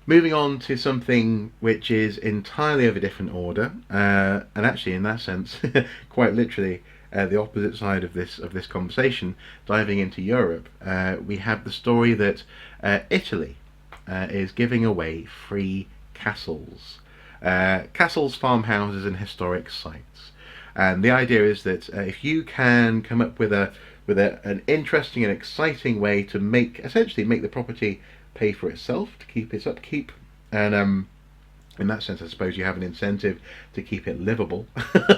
Moving on to something which is entirely of a different order, and actually, in that sense, quite literally, the opposite side of this conversation. Diving into Europe, we have the story that Italy is giving away free castles, castles, farmhouses, and historic sites. And the idea is that if you can come up with an interesting and exciting way to essentially make the property pay for itself, to keep its upkeep, and in that sense, I suppose you have an incentive to keep it livable,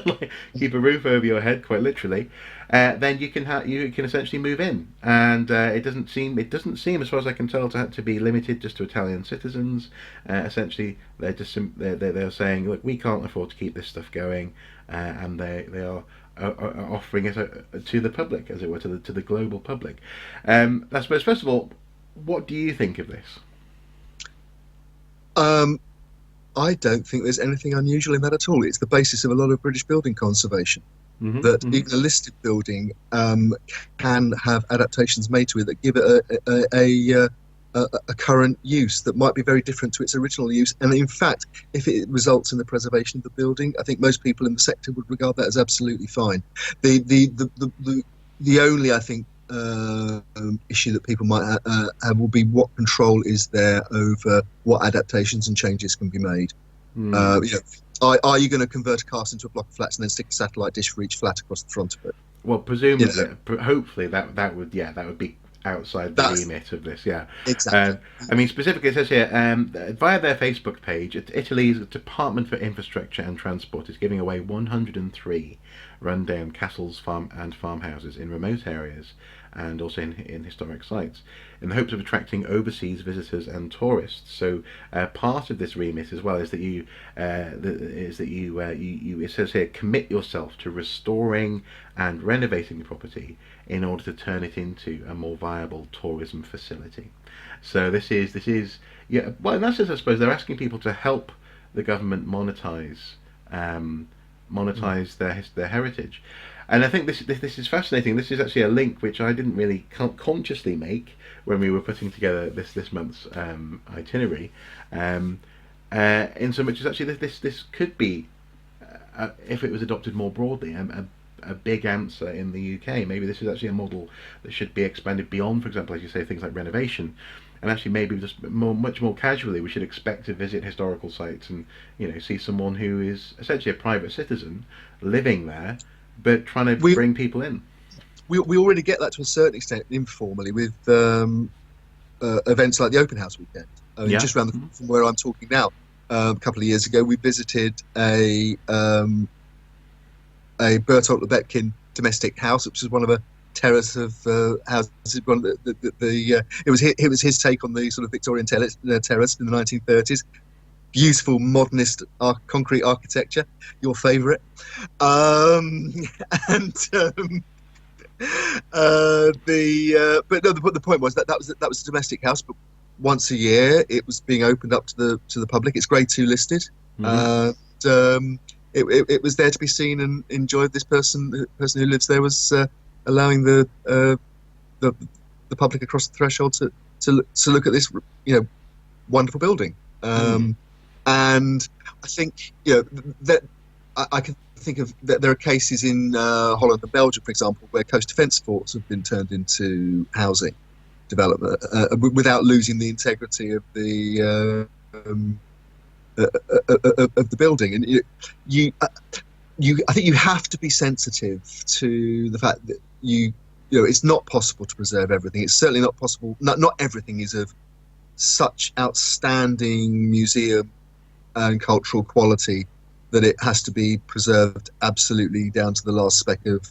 like keep a roof over your head, quite literally. Then you can essentially move in, and it doesn't seem, as far as I can tell, to be limited just to Italian citizens. Essentially, they're saying, look, we can't afford to keep this stuff going, and they are offering it to the public, as it were, to the global public. I suppose first of all, what do you think of this? Um, I don't think there's anything unusual in that at all. It's the basis of a lot of British building conservation. Hmm. That Hmm. even a listed building can have adaptations made to it that give it a current use that might be very different to its original use. And in fact, if it results in the preservation of the building, I think most people in the sector would regard that as absolutely fine. The only, I think, issue that people might have will be what control is there over what adaptations and changes can be made. Hmm. You know, are you going to convert a castle into a block of flats and then stick a satellite dish for each flat across the front of it? Well, You know, presumably, hopefully that would be outside the that's remit of this. Yeah. exactly. Um, I mean, specifically, it says here via their Facebook page, Italy's Department for Infrastructure and Transport is giving away 103 rundown castles, farmhouses in remote areas and also in historic sites, in the hopes of attracting overseas visitors and tourists. So part of this remit as well is that you it says here, commit yourself to restoring and renovating the property in order to turn it into a more viable tourism facility. So this is yeah. Well, in that sense, I suppose they're asking people to help the government um, monetize their heritage. And I think this is fascinating. This is actually a link which I didn't really consciously make when we were putting together this month's itinerary. Um, in so much as actually this could be, if it was adopted more broadly, a big answer in the UK. Maybe this is actually a model that should be expanded beyond, for example, as you say, things like renovation, and actually maybe just much more casually, we should expect to visit historical sites and see someone who is essentially a private citizen living there, but trying to We, bring people in. we already get that to a certain extent informally with events like the Open House weekend. I mean, Yeah. just around from where I'm talking now, a couple of years ago, we visited a Bertolt Lebetkin domestic house, which is one of a terrace of houses. One of it was his take on the sort of Victorian terrace in the 1930s. Beautiful modernist concrete architecture, your favourite. Um, and but no, the point was that was a domestic house, but once a year it was being opened up to the public. It's Grade Two listed. Hmm. And, it was there to be seen and enjoyed. The person who lives there was allowing the the public across the threshold to look at this wonderful building. Hmm. And I think that I can think of that there are cases in Holland and Belgium, for example, where coast defence forts have been turned into housing development without losing the integrity of the building. And you, I think you have to be sensitive to the fact that it's not possible to preserve everything. It's certainly not possible. Not everything is of such outstanding museum and cultural quality that it has to be preserved absolutely down to the last speck of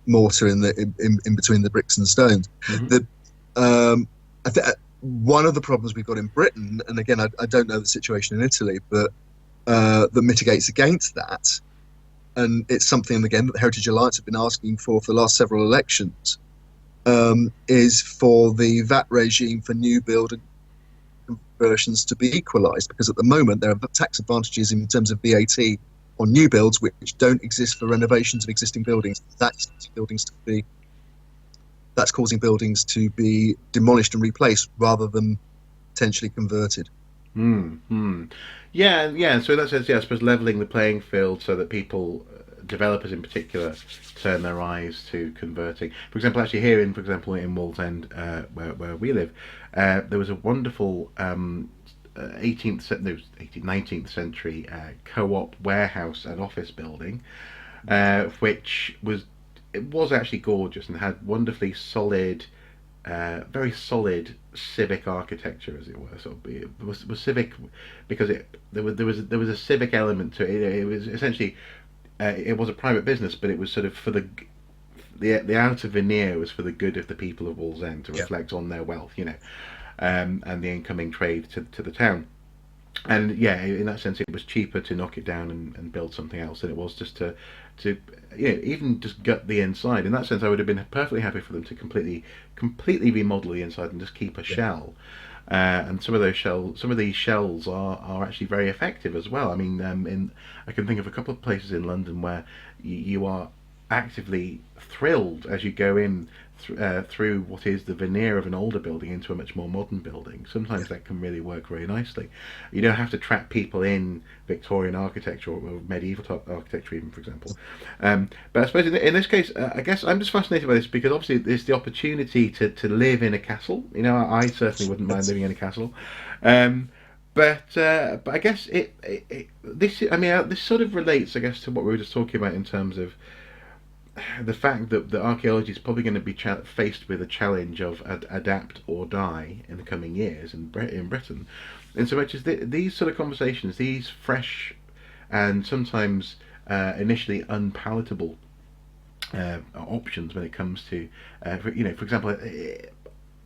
mortar in between the bricks and stones. Hmm. The I think one of the problems we've got in Britain, and again, I don't know the situation in Italy, but that mitigates against that, and it's something again that the Heritage Alliance have been asking for the last several elections, is for the VAT regime for new build and conversions to be equalised, because at the moment there are tax advantages in terms of VAT on new builds which don't exist for renovations of existing buildings. That's causing buildings to be demolished and replaced rather than potentially converted. Yeah, yeah. So in that sense, yeah, I suppose leveling the playing field so that people, developers in particular, turn their eyes to converting. For example, actually here in, for example, in Wallsend, where we live, there was a wonderful 19th century co-op warehouse and office building, which was it was actually gorgeous and had wonderfully solid, very solid civic architecture, as it were. Sort of, it was civic because there was a civic element to it. It was essentially it was a private business, but it was sort of for the outer veneer was for the good of the people of Wallsend to Yeah. reflect on their wealth, and the incoming trade to the town. And yeah, in that sense, it was cheaper to knock it down and build something else than it was just to even just gut the inside. In that sense, I would have been perfectly happy for them to completely remodel the inside and just keep a Yeah. shell. And some of these shells are actually very effective as well. I mean, I can think of a couple of places in London where you are actively thrilled as you go in through what is the veneer of an older building into a much more modern building. Sometimes that can really work very nicely. You don't have to trap people in Victorian architecture or medieval architecture, even, for example. But I suppose in this case, I guess I'm just fascinated by this because obviously it's the opportunity to live in a castle. I certainly wouldn't mind That's, living in a castle. Um, but I guess this I mean this sort of relates I guess to what we were just talking about in terms of the fact that the archaeology is probably going to be faced with a challenge of adapt or die in the coming years in Britain, in so much as these sort of conversations, these fresh and sometimes initially unpalatable options when it comes to, for example,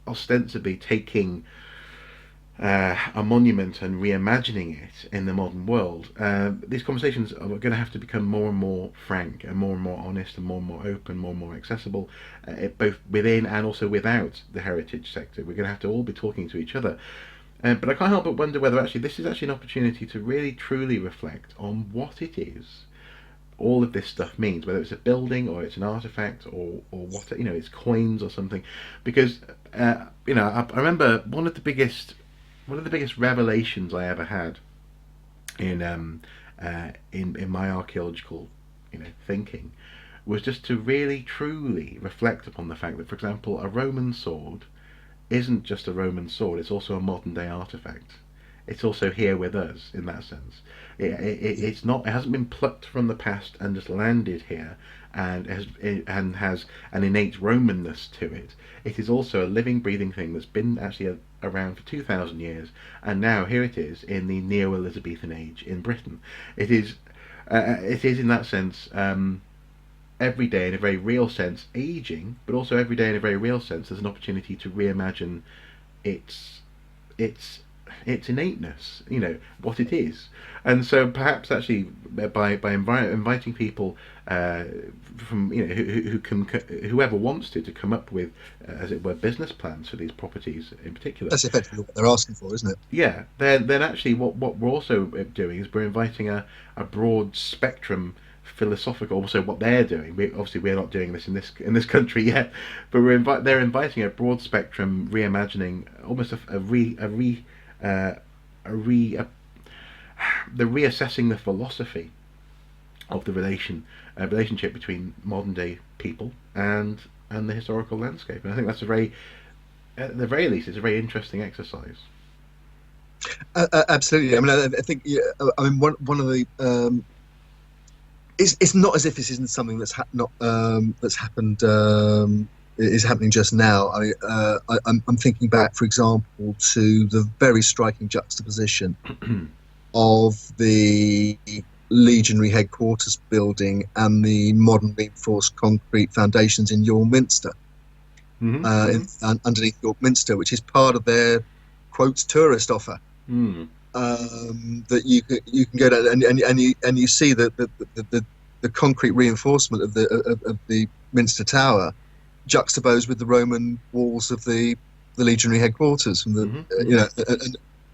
ostensibly taking a monument and reimagining it in the modern world, these conversations are going to have to become more and more frank and more honest and more open, more and more accessible, both within and also without the heritage sector. We're going to have to all be talking to each other. But I can't help but wonder whether actually this is actually an opportunity to really truly reflect on what it is all of this stuff means, whether it's a building or it's an artifact or what it's coins or something, because I remember one of the biggest revelations I ever had in in my archaeological thinking was just to really truly reflect upon the fact that, for example, a Roman sword isn't just a Roman sword; it's also a modern day artifact. It's also here with us in that sense. It's not. It hasn't been plucked from the past and just landed here, and has an innate Romanness to it. It is also a living, breathing thing that's been actually around for 2,000 years, and now here it is in the Neo-Elizabethan age in Britain. It is. It is in that sense. Every day, in a very real sense, aging, but also every day in a very real sense, there's an opportunity to reimagine its its its innateness, what it is. And so perhaps actually inviting people from who can whoever wants to come up with as it were business plans for these properties in particular. that's effectively what they're asking for, isn't it? Yeah, then actually what we're also doing is we're inviting a broad spectrum philosophical. Also, what they're doing, obviously we're not doing this in this country yet, but they're inviting a broad spectrum reimagining, almost uh, a re a, the reassessing the philosophy of the relationship between modern day people and the historical landscape. And I think that's a very, at the very least, it's a very interesting exercise. Absolutely. I mean, I think. Yeah, I mean, one of the it's not as if this isn't something not that's happened. Is happening just now. I'm thinking back, for example, to the very striking juxtaposition of the legionary headquarters building and the modern reinforced concrete foundations in York Minster, underneath York Minster, which is part of their quote tourist offer. That you can go down and you see the concrete reinforcement of the Minster Tower juxtaposed with the Roman walls of the legionary headquarters from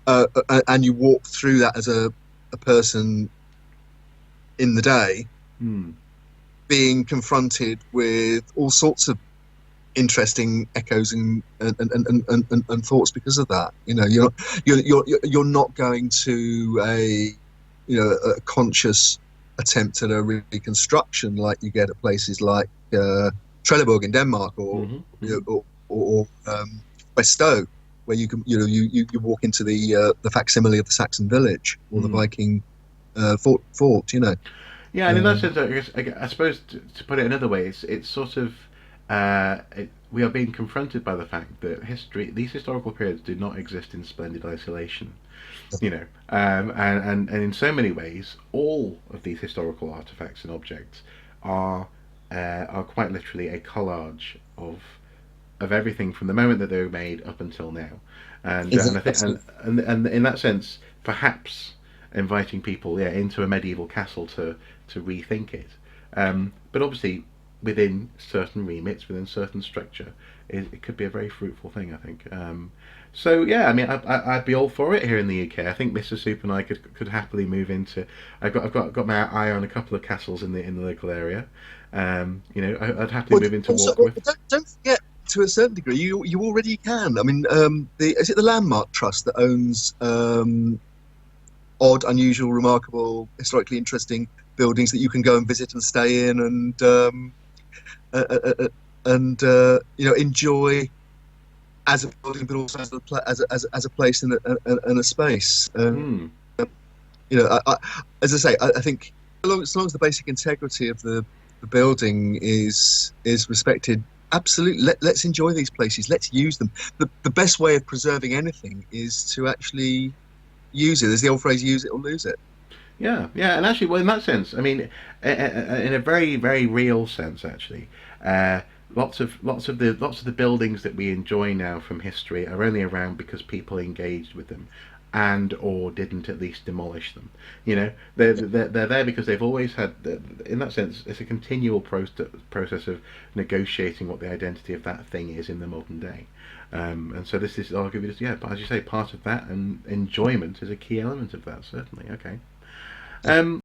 and you walk through that as a person in the day being confronted with all sorts of interesting echoes and thoughts because of that. You know, you're not going to a conscious attempt at a reconstruction like you get at places like Trelleborg in Denmark Hmm. Hmm. or Westow, where you can you walk into the facsimile of the Saxon village or the Mm. Viking fort. You know, Yeah, and in that um, sense, I suppose to put it another way, it's sort of we are being confronted by the fact that these historical periods do not exist in splendid isolation. You know, and in so many ways, all of these historical artifacts and objects are are quite literally a collage of everything from the moment that they were made up until now, and I think absolutely. and in that sense, perhaps inviting people into a medieval castle to rethink it, but obviously within certain remits, within certain structure, it could be a very fruitful thing. I think. So yeah, I mean, I'd be all for it here in the UK. I think Mr. Soup and I could happily move into. I've got my eye on a couple of castles in the local area. I'd happily Well, move into also, Warkworth. don't forget, to a certain degree, you already can. I mean, is it the Landmark Trust that owns odd, unusual, remarkable, historically interesting buildings that you can go and visit and stay in uh, uh, uh, and enjoy as a building, but also as a place and a space. Hmm. As I say, I think as long as the basic integrity of the building is respected, absolutely. Let's enjoy these places. Let's use them. The best way of preserving anything is to actually use it. There's the old phrase: "Use it or lose it." Yeah, yeah, and actually, well, in that sense, I mean, in a very, very real sense, actually, uh, lots of the buildings that we enjoy now from history are only around because people engaged with them, and or didn't at least demolish them. You know, they're there because they've always had. In that sense, it's a continual process of negotiating what the identity of that thing is in the modern day. And so this is arguably just, as you say, part of that, and enjoyment is a key element of that. Certainly, okay. Yeah.